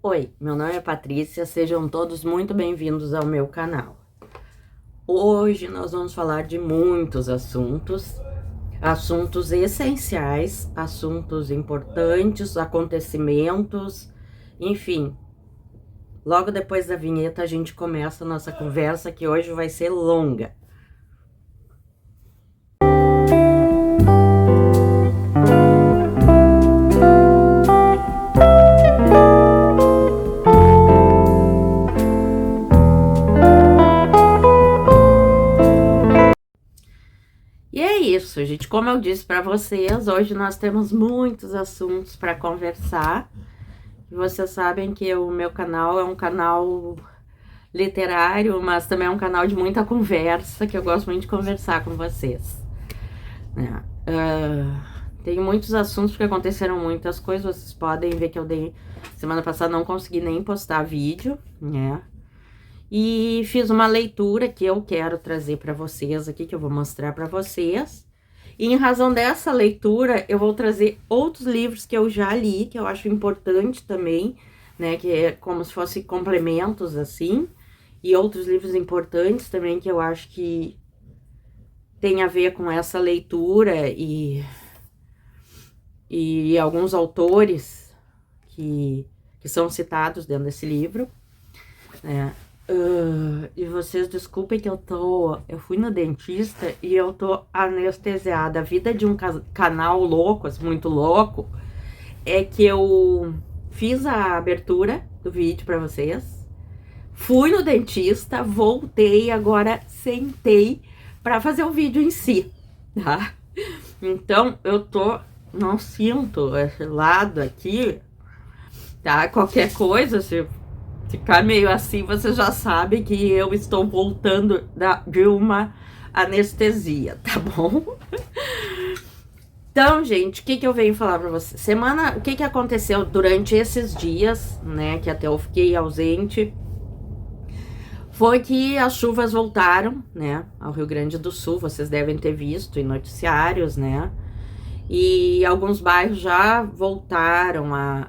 Oi, meu nome é Patrícia, sejam todos muito bem-vindos ao meu canal. Hoje nós vamos falar de muitos assuntos, assuntos essenciais, assuntos importantes, acontecimentos, enfim. Logo depois da vinheta a gente começa a nossa conversa, que hoje vai ser longa. E é isso, gente. Como eu disse para vocês, hoje nós temos muitos assuntos para conversar. E vocês sabem que o meu canal é um canal literário, mas também é um canal de muita conversa, que eu gosto muito de conversar com vocês. Né? Tem muitos assuntos porque aconteceram muitas coisas. Vocês podem ver que eu dei semana passada, não consegui nem postar vídeo, né? E fiz uma leitura que eu quero trazer para vocês aqui, que eu vou mostrar para vocês. E em razão dessa leitura, eu vou trazer outros livros que eu já li, que eu acho importante também, né? Que é como se fossem complementos, assim. E outros livros importantes também, que eu acho que tem a ver com essa leitura e alguns autores que são citados dentro desse livro, né? E vocês desculpem que eu fui no dentista e eu tô anestesiada. A vida de um canal louco, assim, muito louco, é que eu fiz a abertura do vídeo pra vocês, fui no dentista, voltei, agora sentei pra fazer o vídeo em si, tá? Então, não sinto esse lado aqui, tá? Qualquer coisa, se ficar meio assim, você já sabe que eu estou voltando de uma anestesia, tá bom? Então, gente, o que eu venho falar pra vocês? O que aconteceu durante esses dias, né, que até eu fiquei ausente, foi que as chuvas voltaram, né, ao Rio Grande do Sul, vocês devem ter visto em noticiários, né, e alguns bairros já voltaram a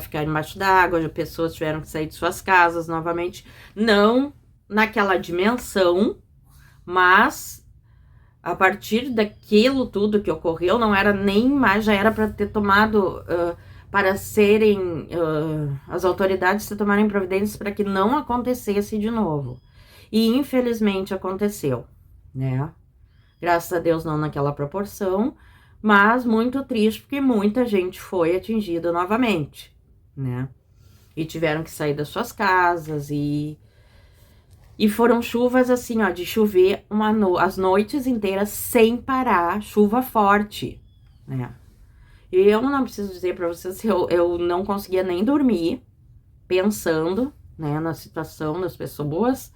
ficar embaixo d'água, as pessoas tiveram que sair de suas casas novamente, não naquela dimensão, mas a partir daquilo tudo que ocorreu, não era nem mais, já era para ter tomado, para serem, as autoridades se tomarem providências para que não acontecesse de novo. E infelizmente aconteceu, né? Graças a Deus não naquela proporção, mas muito triste porque muita gente foi atingida novamente, né? E tiveram que sair das suas casas e foram chuvas assim, ó, de chover as noites inteiras sem parar, chuva forte, né? E eu não preciso dizer para vocês, eu não conseguia nem dormir pensando, né, na situação das pessoas.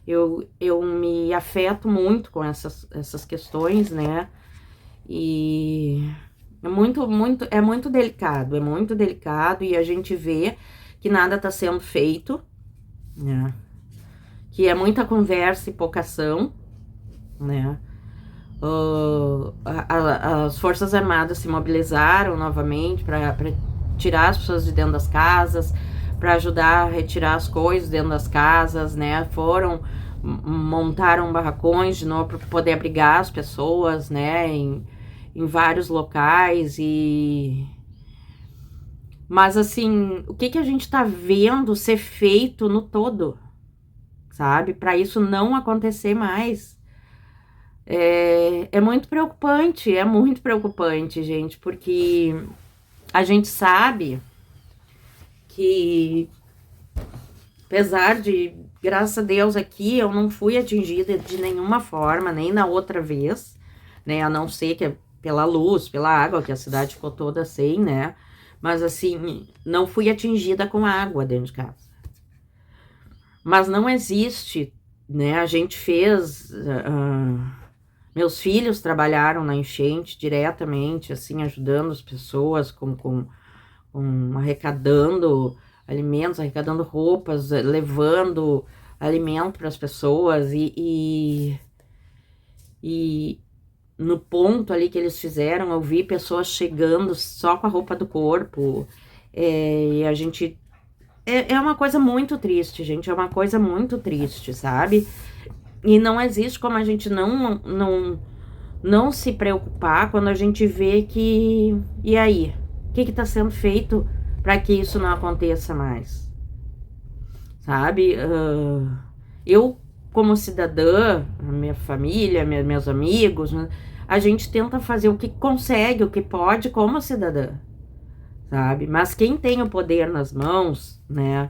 Eu me afeto muito com essas questões, né? E é muito delicado e a gente vê que nada tá sendo feito, né? Que é muita conversa e pouca ação, né? As Forças Armadas se mobilizaram novamente para tirar as pessoas de dentro das casas, para ajudar a retirar as coisas dentro das casas, né? Montaram barracões de novo para poder abrigar as pessoas, né? Em vários locais Mas, assim, o que a gente tá vendo ser feito no todo, sabe? Para isso não acontecer mais. É muito preocupante, gente, porque a gente sabe que, apesar de, graças a Deus, aqui eu não fui atingida de nenhuma forma, nem na outra vez, né? A não ser que pela luz, pela água, que a cidade ficou toda sem, né? Mas, assim, não fui atingida com água dentro de casa. Mas não existe, né? A gente fez. Meus filhos trabalharam na enchente diretamente, assim, ajudando as pessoas arrecadando alimentos, arrecadando roupas, levando alimento para as pessoas e no ponto ali que eles fizeram, eu vi pessoas chegando só com a roupa do corpo, E a gente... É uma coisa muito triste, gente. É uma coisa muito triste, sabe? E não existe como a gente não se preocupar quando a gente vê que... E aí? O que está sendo feito para que isso não aconteça mais? Sabe? Eu, como cidadã, a minha família, meus amigos, né, a gente tenta fazer o que consegue, o que pode como cidadã, sabe? Mas quem tem o poder nas mãos, né,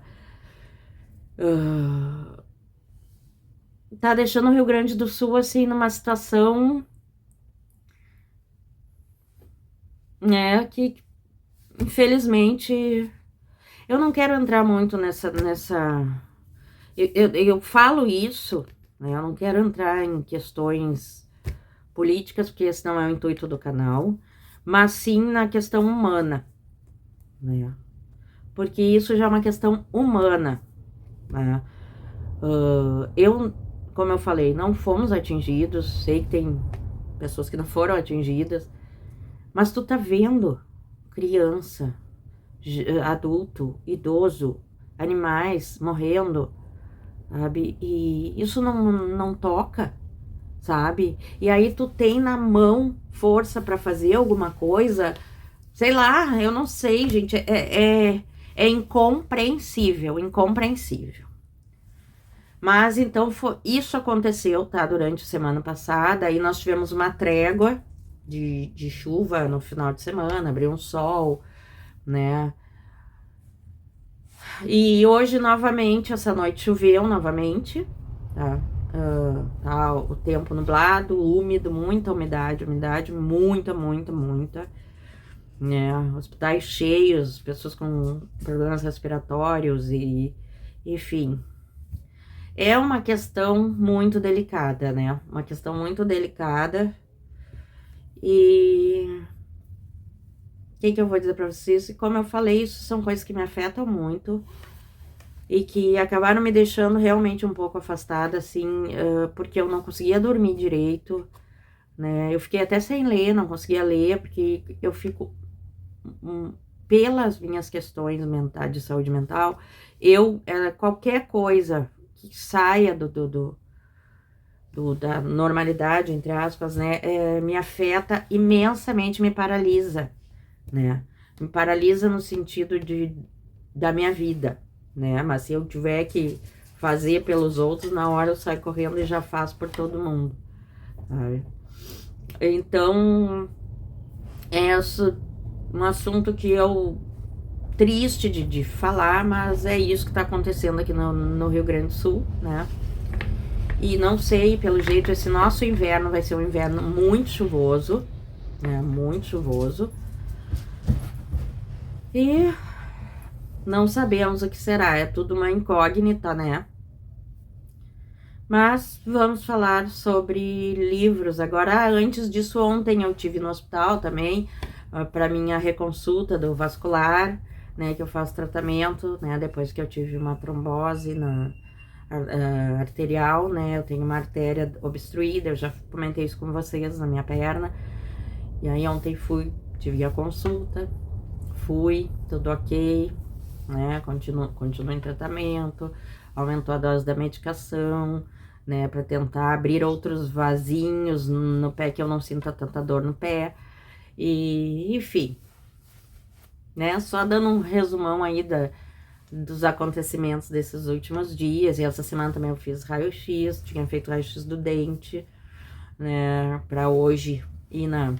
tá deixando o Rio Grande do Sul, assim, numa situação, né, que, infelizmente, eu não quero entrar muito nessa... Eu falo isso, né, eu não quero entrar em questões políticas, porque esse não é o intuito do canal, mas sim na questão humana, né? Porque isso já é uma questão humana, né? Eu, como eu falei, não fomos atingidos, sei que tem pessoas que não foram atingidas, mas tu tá vendo criança, adulto, idoso, animais morrendo, sabe? E isso não toca, sabe? E aí tu tem na mão força para fazer alguma coisa, sei lá, eu não sei, gente, é incompreensível, incompreensível. Mas então isso aconteceu, tá? Durante a semana passada, aí nós tivemos uma trégua de chuva no final de semana, abriu um sol, né? E hoje, novamente, essa noite choveu novamente, tá? Tá o tempo nublado, úmido, muita umidade, muita, né? Hospitais cheios, pessoas com problemas respiratórios e, enfim. É uma questão muito delicada, né? Uma questão muito delicada. E o que eu vou dizer pra vocês? Como eu falei, isso são coisas que me afetam muito e que acabaram me deixando realmente um pouco afastada, assim, porque eu não conseguia dormir direito, né? Eu fiquei até sem ler, não conseguia ler, porque eu fico, pelas minhas questões mentais, de saúde mental, qualquer coisa que saia da normalidade, entre aspas, né, me afeta imensamente, me paralisa, né? Me paralisa no sentido da minha vida, né? Mas se eu tiver que fazer pelos outros, na hora eu saio correndo e já faço por todo mundo, sabe? Então, é um assunto que eu... triste de falar, mas é isso que tá acontecendo aqui no Rio Grande do Sul, né? E não sei, pelo jeito, esse nosso inverno vai ser um inverno muito chuvoso, né? Muito chuvoso. E não sabemos o que será, é tudo uma incógnita, né? Mas vamos falar sobre livros. Agora, antes disso, ontem eu tive no hospital também, para minha reconsulta do vascular, né? Que eu faço tratamento, né? Depois que eu tive uma trombose arterial, né? Eu tenho uma artéria obstruída, eu já comentei isso com vocês na minha perna. E aí ontem tive a consulta, tudo ok, né? Continuo em tratamento, aumentou a dose da medicação, né? Pra tentar abrir outros vasinhos no pé, que eu não sinta tanta dor no pé. E, enfim, né? Só dando um resumão aí dos acontecimentos desses últimos dias. E essa semana também eu fiz raio-x, tinha feito raio-x do dente, né? Pra hoje ir na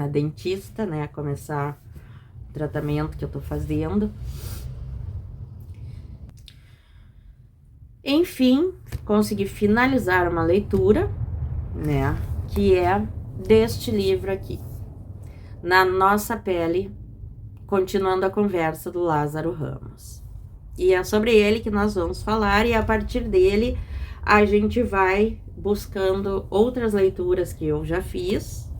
dentista, né? Começar o tratamento que eu tô fazendo. Enfim, consegui finalizar uma leitura, né? Que é deste livro aqui, Na Nossa Pele, continuando a conversa do Lázaro Ramos. E é sobre ele que nós vamos falar, e a partir dele a gente vai buscando outras leituras que eu já fiz,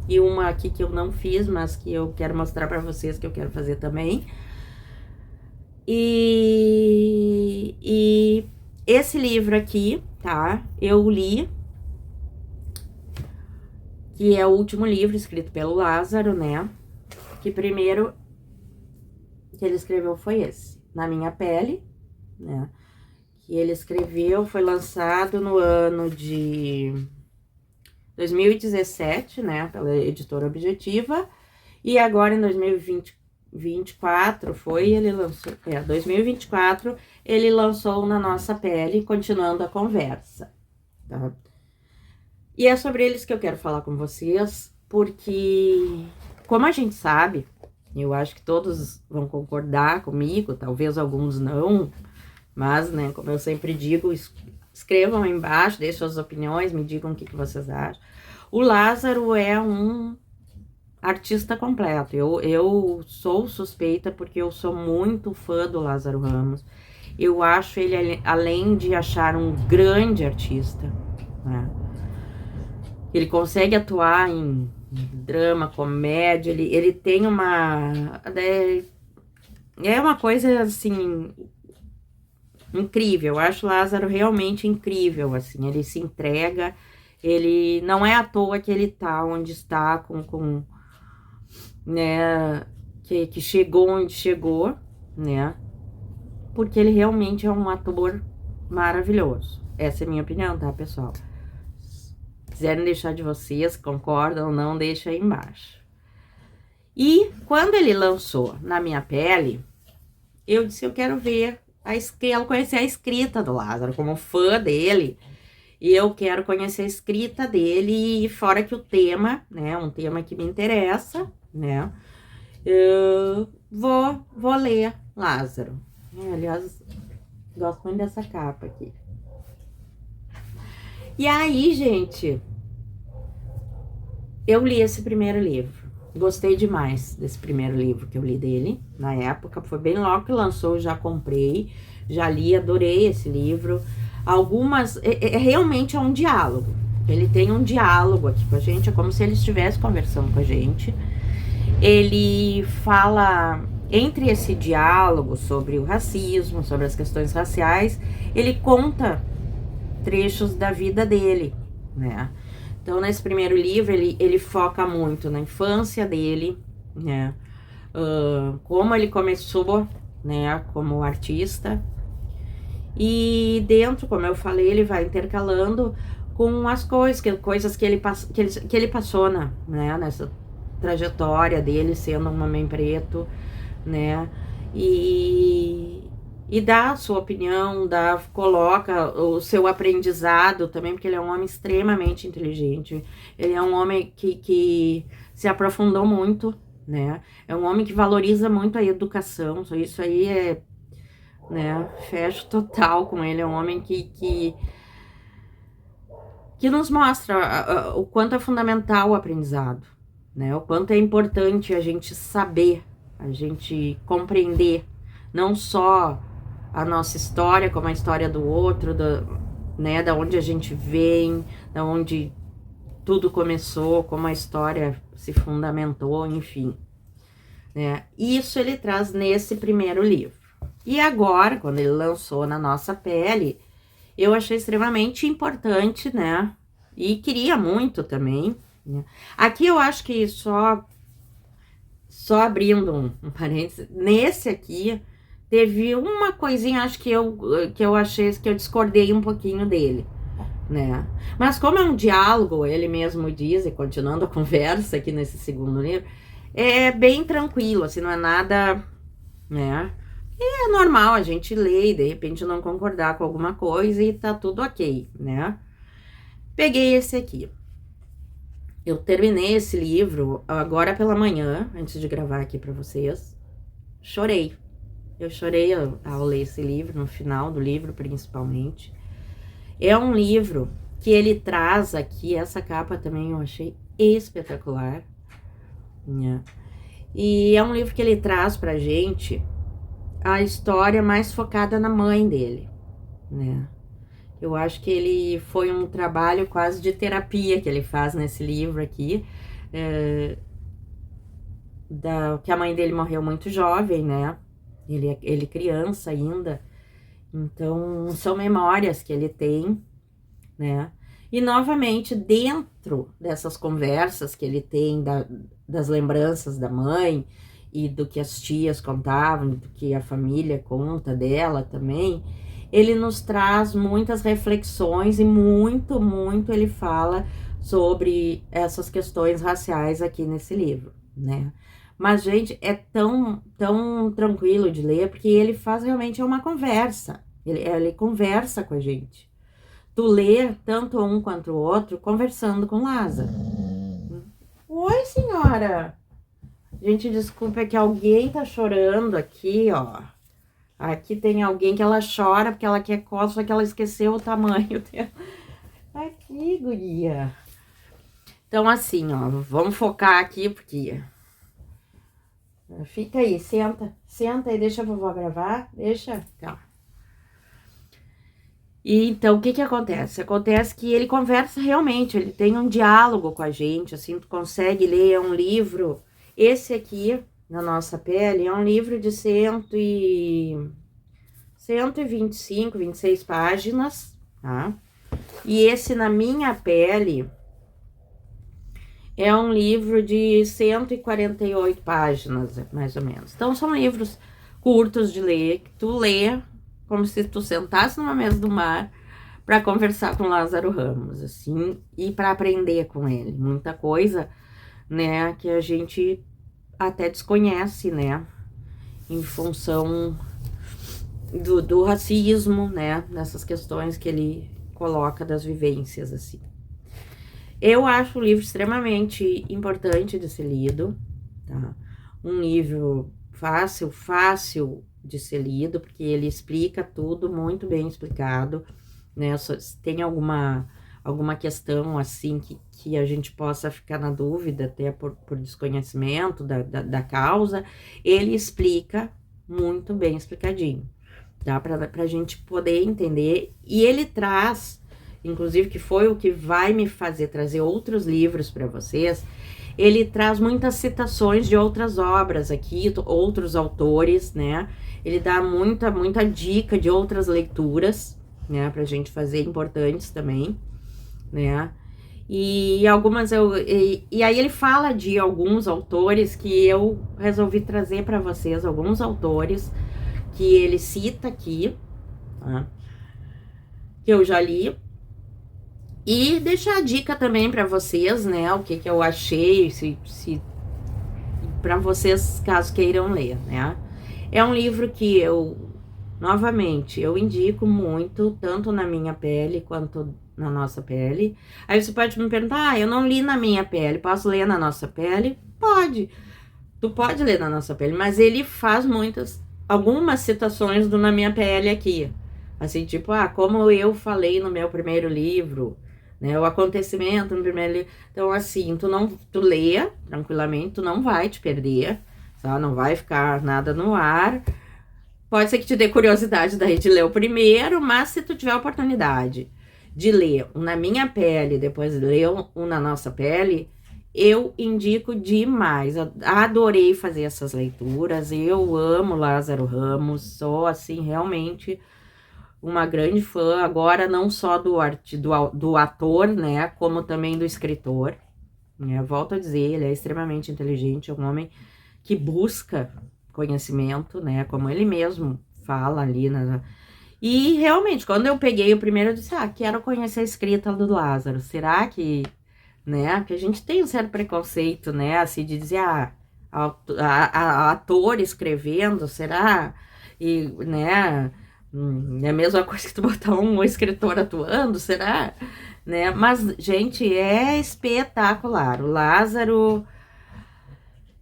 e uma aqui que eu não fiz, mas que eu quero mostrar para vocês que eu quero fazer também. E esse livro aqui, tá? Eu li, que é o último livro escrito pelo Lázaro, né? Que primeiro que ele escreveu foi esse, Na Minha Pele, né? Que ele escreveu, foi lançado no ano de 2017, né? Pela editora Objetiva. E agora em 2024 ele lançou, 2024, ele lançou Na Nossa Pele, continuando a conversa, tá? E é sobre eles que eu quero falar com vocês, porque, como a gente sabe, eu acho que todos vão concordar comigo, talvez alguns não, mas, né, como eu sempre digo, escrevam aí embaixo, deixem suas opiniões, me digam o que vocês acham. O Lázaro é um artista completo. Eu sou suspeita porque eu sou muito fã do Lázaro Ramos. Eu acho ele, além de achar um grande artista, né? Ele consegue atuar em drama, comédia, ele tem uma... É uma coisa, assim, incrível. Eu acho o Lázaro realmente incrível, assim. Ele se entrega, ele... Não é à toa que ele tá onde está, né, que chegou onde chegou, né? Porque ele realmente é um ator maravilhoso. Essa é a minha opinião, tá, pessoal? Quiserem deixar de vocês, concordam ou não, deixa aí embaixo. E quando ele lançou Na Minha Pele, eu disse, eu quero ver, quero conhecer a escrita do Lázaro, como fã dele, e eu quero conhecer a escrita dele, e fora que o tema, né, um tema que me interessa, né, eu vou ler Lázaro. Aliás, gosto muito dessa capa aqui. E aí, gente, eu li esse primeiro livro. Gostei demais desse primeiro livro que eu li dele, na época. Foi bem logo que lançou, já comprei, já li, adorei esse livro. Algumas... realmente é um diálogo. Ele tem um diálogo aqui com a gente, é como se ele estivesse conversando com a gente. Ele fala... Entre esse diálogo sobre o racismo, sobre as questões raciais, ele conta trechos da vida dele, né? Então, nesse primeiro livro, ele foca muito na infância dele, né? Como ele começou, né, como artista. E dentro, como eu falei, ele vai intercalando com as coisas que ele passou né, nessa trajetória dele, sendo um homem preto, né? E dá a sua opinião, coloca o seu aprendizado também, porque ele é um homem extremamente inteligente. Ele é um homem que se aprofundou muito, né? É um homem que valoriza muito a educação. Isso aí é, né? Fecho total com ele. É um homem que nos mostra o quanto é fundamental o aprendizado, né? O quanto é importante a gente saber, a gente compreender não só a nossa história, como a história do outro, né, da onde a gente vem, da onde tudo começou, como a história se fundamentou, enfim, né? Isso ele traz nesse primeiro livro. E agora, quando ele lançou Na Nossa Pele, eu achei extremamente importante, né? E queria muito também, né? Aqui eu acho que só abrindo um parênteses, nesse aqui teve uma coisinha, acho que eu achei, que eu discordei um pouquinho dele, né? Mas como é um diálogo, ele mesmo diz, e continuando a conversa aqui nesse segundo livro, é bem tranquilo, assim, não é nada, né? E é normal a gente ler e de repente não concordar com alguma coisa e tá tudo ok, né? Peguei esse aqui. Eu terminei esse livro agora pela manhã, antes de gravar aqui pra vocês. Chorei. Eu chorei ao ler esse livro, no final do livro, principalmente. É um livro que ele traz aqui, essa capa também eu achei espetacular, né? E é um livro que ele traz pra gente a história mais focada na mãe dele, né? Eu acho que ele foi um trabalho quase de terapia que ele faz nesse livro aqui, que a mãe dele morreu muito jovem, né? Ele criança ainda, então são memórias que ele tem, né? E novamente, dentro dessas conversas que ele tem das lembranças da mãe e do que as tias contavam, do que a família conta dela também, ele nos traz muitas reflexões e muito, muito ele fala sobre essas questões raciais aqui nesse livro, né? Mas, gente, é tão tranquilo de ler, porque ele faz realmente uma conversa. Ele conversa com a gente. Tu lê tanto um quanto o outro conversando com Lázaro. Oi, senhora! Gente, desculpa, é que alguém tá chorando aqui, ó. Aqui tem alguém que ela chora porque ela quer coça, só que ela esqueceu o tamanho dela. Aqui, guria. Então, assim, ó, vamos focar aqui, porque... Fica aí, senta aí, deixa a vovó gravar, deixa, tá. E então, o que que acontece? Acontece que ele conversa realmente, ele tem um diálogo com a gente, assim, tu consegue ler um livro. Esse aqui, Na Nossa Pele, é um livro de 125, 26 páginas, tá? E esse Na Minha Pele é um livro de 148 páginas, mais ou menos. Então, são livros curtos de ler, que tu lê como se tu sentasse numa mesa do mar para conversar com Lázaro Ramos, assim, e para aprender com ele. Muita coisa, né, que a gente até desconhece, né, em função do racismo, né, nessas questões que ele coloca das vivências, assim. Eu acho o livro extremamente importante de ser lido, tá? Um livro fácil de ser lido, porque ele explica tudo muito bem explicado, né? Se tem alguma questão, assim, que a gente possa ficar na dúvida, até por desconhecimento da causa, ele explica muito bem explicadinho, tá? Pra gente poder entender, e ele traz... Inclusive, que foi o que vai me fazer trazer outros livros para vocês, ele traz muitas citações de outras obras aqui, outros autores, né? Ele dá muita dica de outras leituras, né? Pra gente fazer, importantes também, né? E algumas e aí ele fala de alguns autores que eu resolvi trazer para vocês, alguns autores que ele cita aqui, tá? Que eu já li. E deixar a dica também para vocês, né, o que eu achei, se para vocês, caso queiram ler, né. É um livro que novamente, eu indico muito, tanto Na Minha Pele quanto Na Nossa Pele. Aí você pode me perguntar, eu não li Na Minha Pele, posso ler Na Nossa Pele? Pode, tu pode ler Na Nossa Pele, mas ele faz algumas citações do Na Minha Pele aqui. Assim, tipo, como eu falei no meu primeiro livro, né, o acontecimento no primeiro livro. Então, assim, tu leia tranquilamente, tu não vai te perder, tá? Não vai ficar nada no ar. Pode ser que te dê curiosidade daí de ler o primeiro, mas se tu tiver a oportunidade de ler um Na Minha Pele, depois ler um Na Nossa Pele, eu indico demais. Eu adorei fazer essas leituras, eu amo Lázaro Ramos, sou, assim, realmente... uma grande fã, agora não só do ator, né, como também do escritor, né, volto a dizer, ele é extremamente inteligente, é um homem que busca conhecimento, né, como ele mesmo fala ali, e realmente, quando eu peguei o primeiro, eu disse, quero conhecer a escrita do Lázaro, será que, né, porque a gente tem um certo preconceito, né, assim, de dizer, ator escrevendo, será, e, né... é a mesma coisa que tu botar um escritor atuando, será? Né? Mas, gente, é espetacular. O Lázaro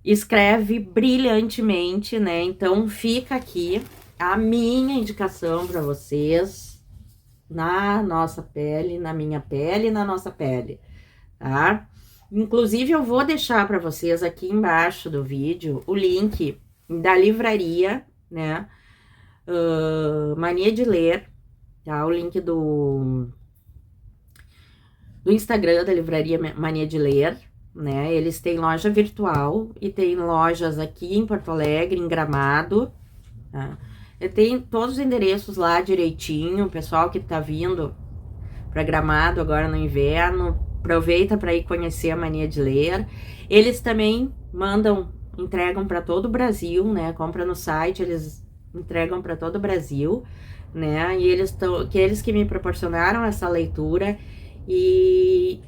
escreve brilhantemente, né? Então, fica aqui a minha indicação para vocês, Na Nossa Pele, Na Minha Pele, Na Nossa Pele, tá? Inclusive, eu vou deixar para vocês aqui embaixo do vídeo o link da livraria, né? Mania de Ler, tá? O link do Instagram da livraria Mania de Ler, né? Eles têm loja virtual e tem lojas aqui em Porto Alegre, em Gramado, tá? Tem todos os endereços lá direitinho. O pessoal que tá vindo para Gramado agora no inverno, aproveita para ir conhecer a Mania de Ler. Eles também mandam entregam para todo o Brasil, né? Compra no site, eles entregam para todo o Brasil, né? E eles que me proporcionaram essa leitura e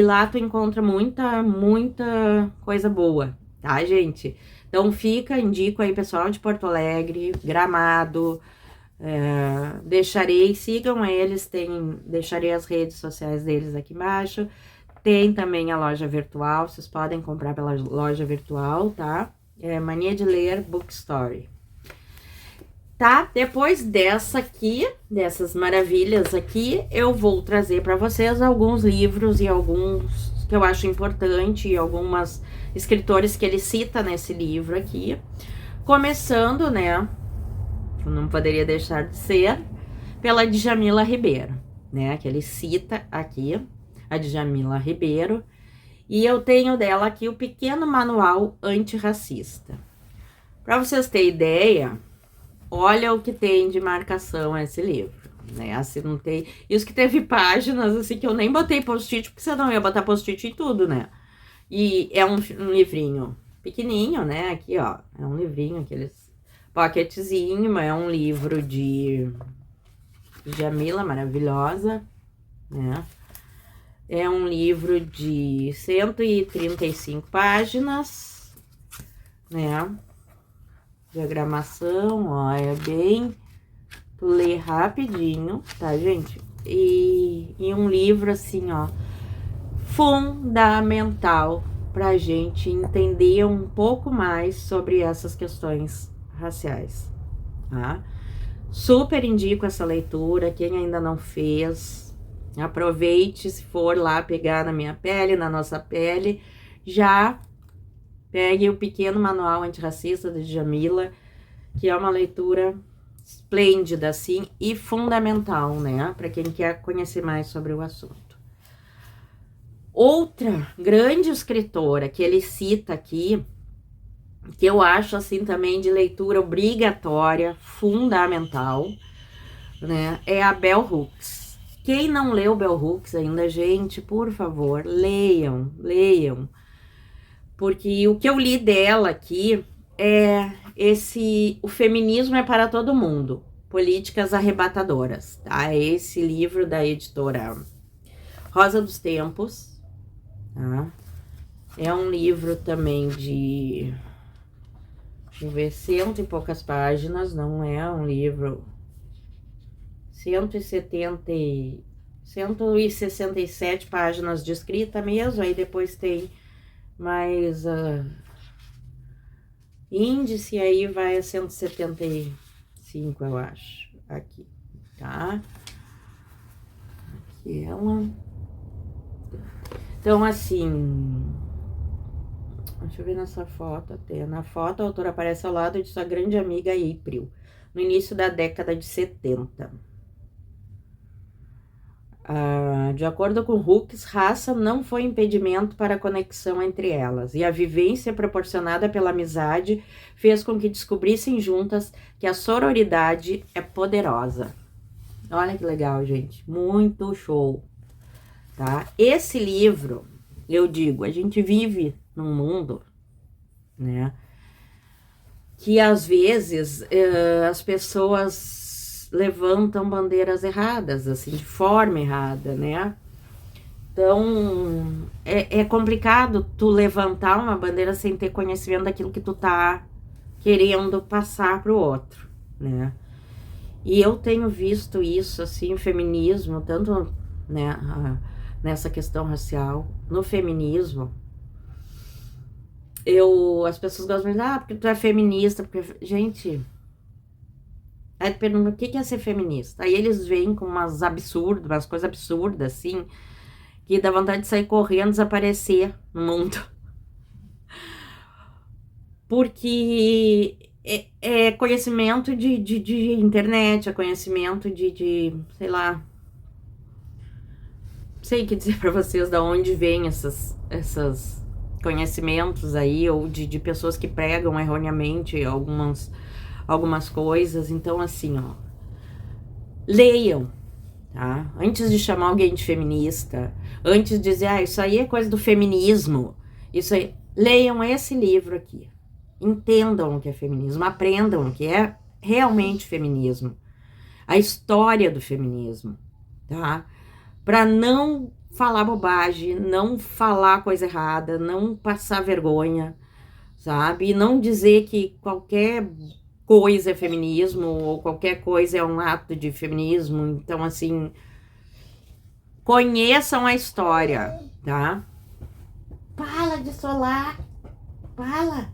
lá tu encontra muita coisa boa, tá, gente? Então indico aí, pessoal de Porto Alegre, Gramado, sigam eles, deixarei as redes sociais deles aqui embaixo. Tem também a loja virtual, vocês podem comprar pela loja virtual, tá? É Mania de Ler Bookstore. Tá? Depois dessas maravilhas aqui, eu vou trazer para vocês alguns livros e alguns que eu acho importante e algumas escritores que ele cita nesse livro aqui. Começando, né? Não poderia deixar de ser, pela Djamila Ribeiro, né? Que ele cita aqui, a Djamila Ribeiro. E eu tenho dela aqui o Pequeno Manual Antirracista. Para vocês terem ideia, olha o que tem de marcação esse livro, né? Assim, não tem... Isso que teve páginas, assim, que eu nem botei post-it, porque você não ia botar post-it em tudo, né? E é um livrinho pequenininho, né? Aqui, ó, é um livrinho, aqueles pocketzinho, é um livro de Djamila, maravilhosa, né? É um livro de 135 páginas, né? Diagramação, ó, é bem... Tu lê rapidinho, tá, gente? E um livro, assim, ó, fundamental pra gente entender um pouco mais sobre essas questões raciais, tá? Super indico essa leitura, quem ainda não fez, aproveite, se for lá pegar na minha pele, na nossa pele, já pegue o Pequeno Manual Antirracista de Djamila, que é uma leitura esplêndida, assim, e fundamental, né, para quem quer conhecer mais sobre o assunto. Outra grande escritora que ele cita aqui, que eu acho, assim, também de leitura obrigatória, fundamental, né, é a Bell Hooks. Quem não leu Bell Hooks ainda, gente, por favor, leiam, porque o que eu li dela aqui é o Feminismo é para Todo Mundo, Políticas Arrebatadoras, tá? Esse livro da editora Rosa dos Tempos, tá? É um livro também de, deixa eu ver, 100 e poucas páginas, não é um livro, 167 páginas de escrita mesmo, aí depois tem mais índice, aí vai a 175, eu acho, aqui, tá? Aqui ela. Então, assim, deixa eu ver nessa foto até. Na foto, a autora aparece ao lado de sua grande amiga April, no início da década de 70. De acordo com Hooks, raça não foi impedimento para a conexão entre elas, e a vivência proporcionada pela amizade fez com que descobrissem juntas que a sororidade é poderosa. Olha que legal, gente, muito show, tá? Esse livro, eu digo, a gente vive num mundo, né, que às vezes as pessoas levantam bandeiras erradas, assim, de forma errada, né? Então, é complicado tu levantar uma bandeira sem ter conhecimento daquilo que tu tá querendo passar pro outro, né? E eu tenho visto isso, assim, feminismo, tanto, né, nessa questão racial, no feminismo, as pessoas gostam de dizer, porque tu é feminista, porque, gente... Aí tu pergunta, o que é ser feminista? Aí eles vêm com umas coisas absurdas, assim, que dá vontade de sair correndo, desaparecer no mundo. Porque é conhecimento de internet, é conhecimento sei lá, sei o que dizer pra vocês da onde vem esses conhecimentos aí, ou de pessoas que pregam erroneamente algumas coisas. Então, assim, ó, leiam, tá? Antes de chamar alguém de feminista, antes de dizer, isso aí é coisa do feminismo, isso aí, leiam esse livro aqui. Entendam o que é feminismo, aprendam o que é realmente feminismo, a história do feminismo, tá? Para não falar bobagem, não falar coisa errada, não passar vergonha, sabe? E não dizer que qualquer coisa é feminismo ou qualquer coisa é um ato de feminismo. Então, assim, conheçam a história, tá? Fala de solar, fala.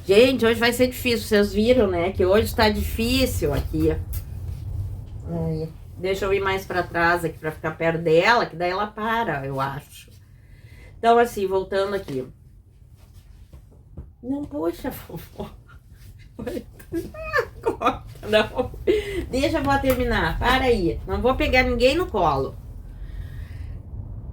Gente, hoje vai ser difícil, vocês viram, né? Que hoje tá difícil aqui. Aí, deixa eu ir mais pra trás aqui pra ficar perto dela, que daí ela para, eu acho. Então, assim, voltando aqui. Não, poxa, vovó. Não. Deixa eu vou terminar. Para aí. Não vou pegar ninguém no colo.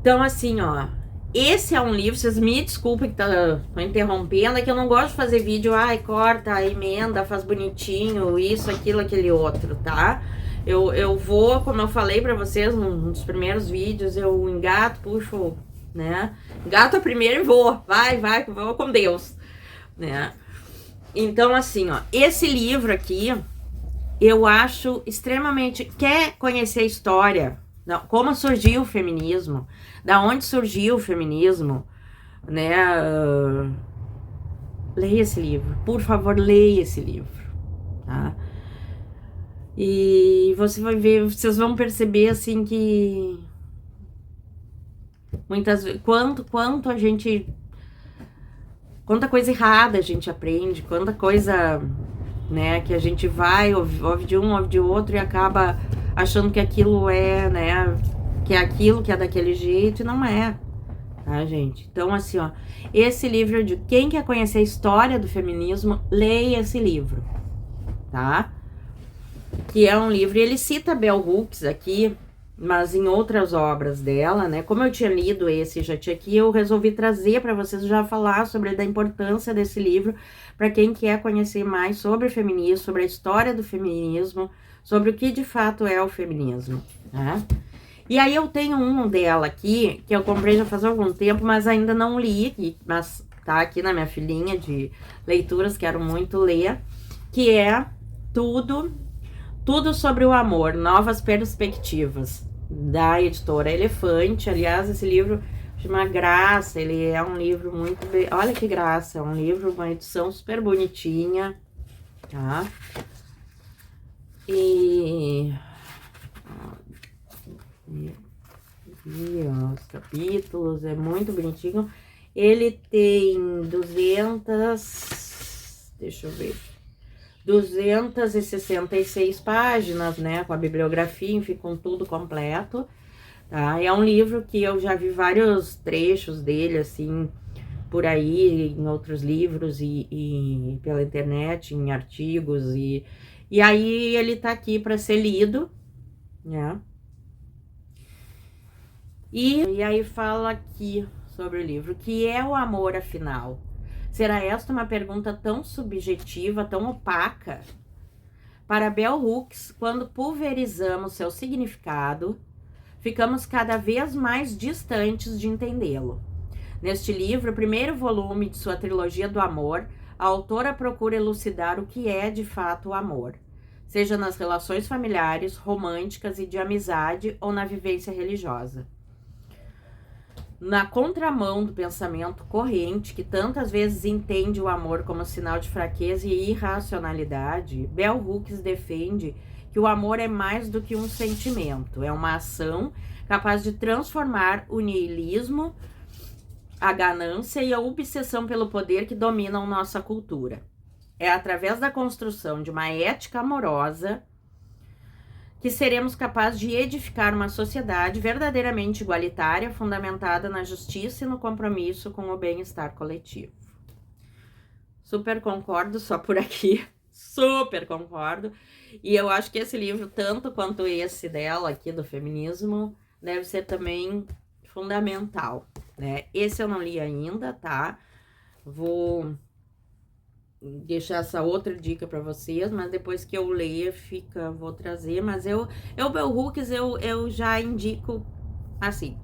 Então, assim, ó. Esse é um livro, vocês me desculpem que tô interrompendo, é que eu não gosto de fazer vídeo, ai, corta, emenda, faz bonitinho, isso, aquilo, aquele outro, tá? Eu vou, como eu falei pra vocês nos primeiros vídeos, eu engato, puxo, né? Engato a primeiro e vou, vou com Deus, né? Então, assim, ó, esse livro aqui, eu acho extremamente... Quer conhecer a história, como surgiu o feminismo, da onde surgiu o feminismo, né? Leia esse livro, por favor, leia esse livro, tá? E você vai ver, vocês vão perceber, assim, que muitas vezes, quanto a gente... Quanta coisa errada a gente aprende, quanta coisa, né, que a gente vai, ouve de um, ouve de outro e acaba achando que aquilo é, né, que é aquilo, que é daquele jeito, e não é, tá, gente? Então, assim, ó, esse livro de quem quer conhecer a história do feminismo, leia esse livro, tá? Que é um livro, e ele cita Bell Hooks aqui, mas em outras obras dela, né? Como eu tinha lido esse já tinha aqui, eu resolvi trazer para vocês já falar sobre a importância desse livro para quem quer conhecer mais sobre o feminismo, sobre a história do feminismo, sobre o que de fato é o feminismo, né? E aí eu tenho um dela aqui, que eu comprei já faz algum tempo, mas ainda não li, mas tá aqui na minha filinha de leituras, quero muito ler, que é Tudo sobre o Amor, Novas Perspectivas, da editora Elefante. Aliás, esse livro chama Graça, ele é um livro muito... Olha que graça, é um livro, uma edição super bonitinha, tá? E ó, os capítulos, é muito bonitinho. Ele tem deixa eu ver... 266 páginas, né, com a bibliografia, enfim, com tudo completo, tá? É um livro que eu já vi vários trechos dele, assim, por aí, em outros livros e pela internet, em artigos, e aí ele tá aqui para ser lido, né? E aí fala aqui sobre o livro, que é o amor, afinal? Será esta uma pergunta tão subjetiva, tão opaca? Para Bell Hooks, quando pulverizamos seu significado, ficamos cada vez mais distantes de entendê-lo. Neste livro, o primeiro volume de sua trilogia do amor, a autora procura elucidar o que é de fato o amor, seja nas relações familiares, românticas e de amizade ou na vivência religiosa. Na contramão do pensamento corrente, que tantas vezes entende o amor como sinal de fraqueza e irracionalidade, Bell Hooks defende que o amor é mais do que um sentimento, é uma ação capaz de transformar o niilismo, a ganância e a obsessão pelo poder que dominam nossa cultura. É através da construção de uma ética amorosa que seremos capazes de edificar uma sociedade verdadeiramente igualitária, fundamentada na justiça e no compromisso com o bem-estar coletivo. Super concordo, só por aqui, super concordo. E eu acho que esse livro, tanto quanto esse dela aqui do feminismo, deve ser também fundamental, né? Esse eu não li ainda, tá? Vou deixar essa outra dica para vocês, mas depois que eu ler, vou trazer. Mas Bell Hooks, eu já indico, assim,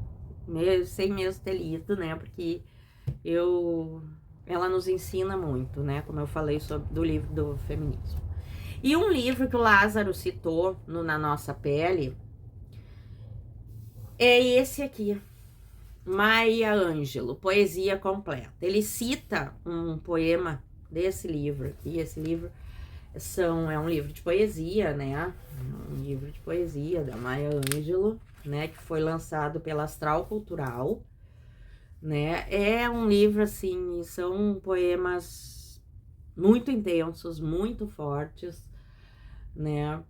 sem mesmo ter lido, né? Porque ela nos ensina muito, né? Como eu falei do livro do feminismo. E um livro que o Lázaro citou no Na Nossa Pele é esse aqui, Maya Angelou, Poesia Completa. Ele cita um poema desse livro aqui. Esse livro é um livro de poesia, né? Um livro de poesia da Maya Angelou, né? Que foi lançado pela Astral Cultural, né? É um livro, assim, são poemas muito intensos, muito fortes, né?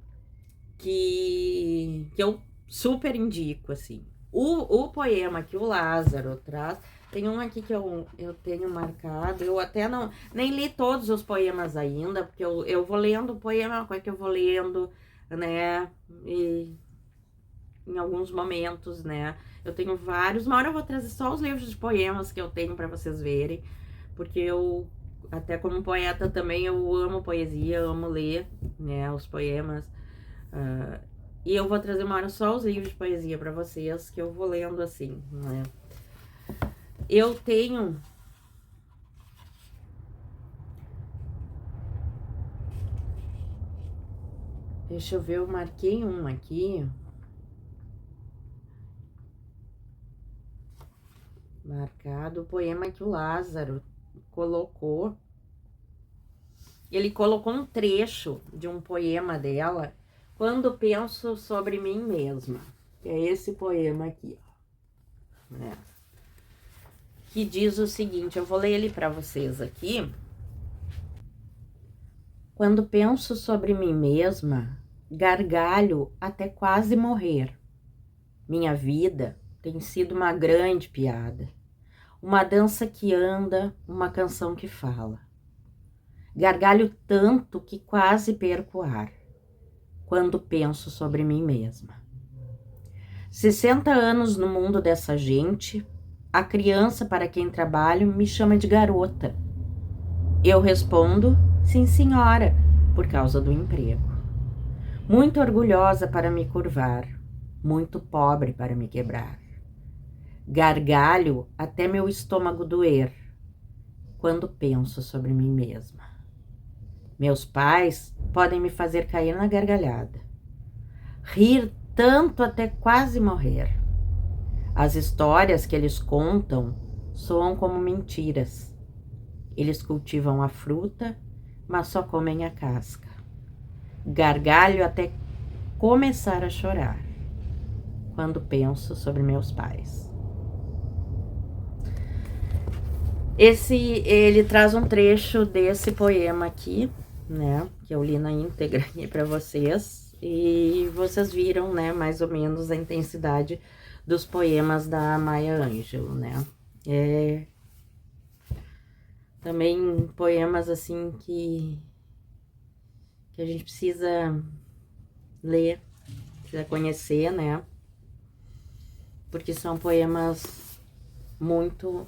Que eu super indico, assim. O poema que o Lázaro traz, tem um aqui que eu tenho marcado, eu até nem li todos os poemas ainda, porque eu vou lendo o poema, qual é que eu vou lendo, né, e em alguns momentos, né, eu tenho vários, uma hora eu vou trazer só os livros de poemas que eu tenho para vocês verem, porque eu, até como poeta também, eu amo poesia, amo ler, né, os poemas, e eu vou trazer uma hora só os livros de poesia para vocês, que eu vou lendo assim, né? Eu tenho... Deixa eu ver, eu marquei um aqui. Marcado, o poema que o Lázaro colocou. Ele colocou um trecho de um poema dela, Quando Penso Sobre Mim Mesma. Que é esse poema aqui, ó, né? Que diz o seguinte, eu vou ler ele para vocês aqui. Quando penso sobre mim mesma, gargalho até quase morrer. Minha vida tem sido uma grande piada, uma dança que anda, uma canção que fala. Gargalho tanto que quase perco o ar, quando penso sobre mim mesma. 60 anos no mundo dessa gente, a criança para quem trabalho me chama de garota. Eu respondo, sim senhora, por causa do emprego. Muito orgulhosa para me curvar, muito pobre para me quebrar. Gargalho até meu estômago doer, quando penso sobre mim mesma. Meus pais podem me fazer cair na gargalhada, rir tanto até quase morrer. As histórias que eles contam soam como mentiras. Eles cultivam a fruta, mas só comem a casca. Gargalho até começar a chorar, quando penso sobre meus pais. Ele traz um trecho desse poema aqui, né, que eu li na íntegra aqui para vocês, e vocês viram, né, mais ou menos a intensidade dos poemas da Maya Angelou, né. Também poemas, assim, que a gente precisa ler, precisa conhecer, né, porque são poemas muito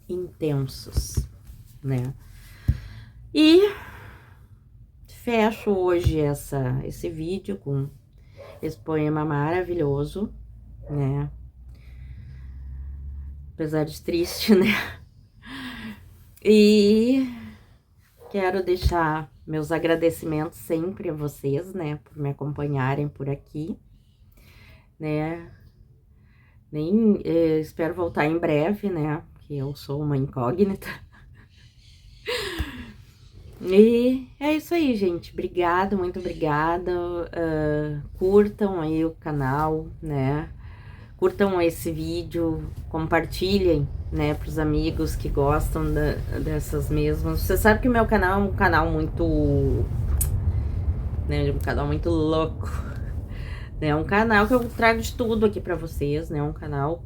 intensos, né. E fecho hoje esse vídeo com esse poema maravilhoso, né, apesar de triste, né, e quero deixar meus agradecimentos sempre a vocês, né, por me acompanharem por aqui, né, espero voltar em breve, né, que eu sou uma incógnita. E é isso aí, gente. Obrigada, muito obrigada. Curtam aí o canal, né? Curtam esse vídeo, compartilhem, né, pros amigos que gostam dessas mesmas. Você sabe que o meu canal é um canal muito, né, um canal muito louco, né? É um canal que eu trago de tudo aqui pra vocês, né? É um canal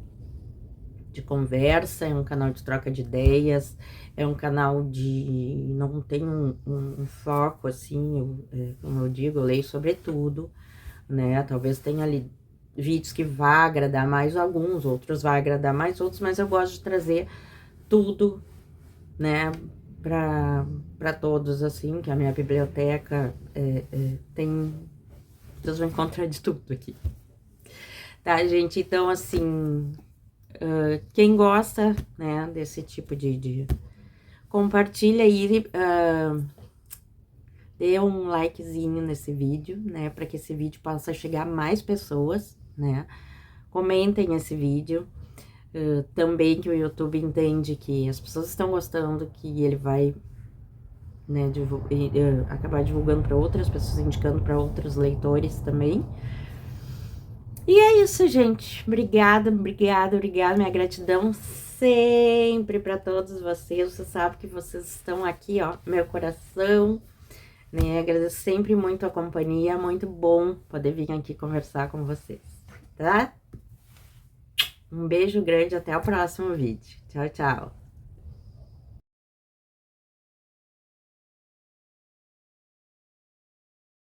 de conversa, é um canal de troca de ideias, é um canal de... não tem um foco, assim, como eu digo, eu leio sobre tudo, né? Talvez tenha ali vídeos que vá agradar mais alguns, outros vai agradar mais outros, mas eu gosto de trazer tudo, né, pra todos, assim, que a minha biblioteca tem... vocês vão encontrar de tudo aqui. Tá, gente? Então, assim... Quem gosta, né, desse tipo de... Compartilha aí, dê um likezinho nesse vídeo, né, para que esse vídeo possa chegar a mais pessoas, né. Comentem esse vídeo, também que o YouTube entende que as pessoas estão gostando, que ele vai, né, acabar divulgando para outras pessoas, indicando para outros leitores também. E é isso, gente. Obrigada, obrigada, obrigada. Minha gratidão sempre para todos vocês. Você sabe que vocês estão aqui, ó, no meu coração, né? Agradeço sempre muito a companhia. Muito bom poder vir aqui conversar com vocês, tá? Um beijo grande, até o próximo vídeo. Tchau, tchau.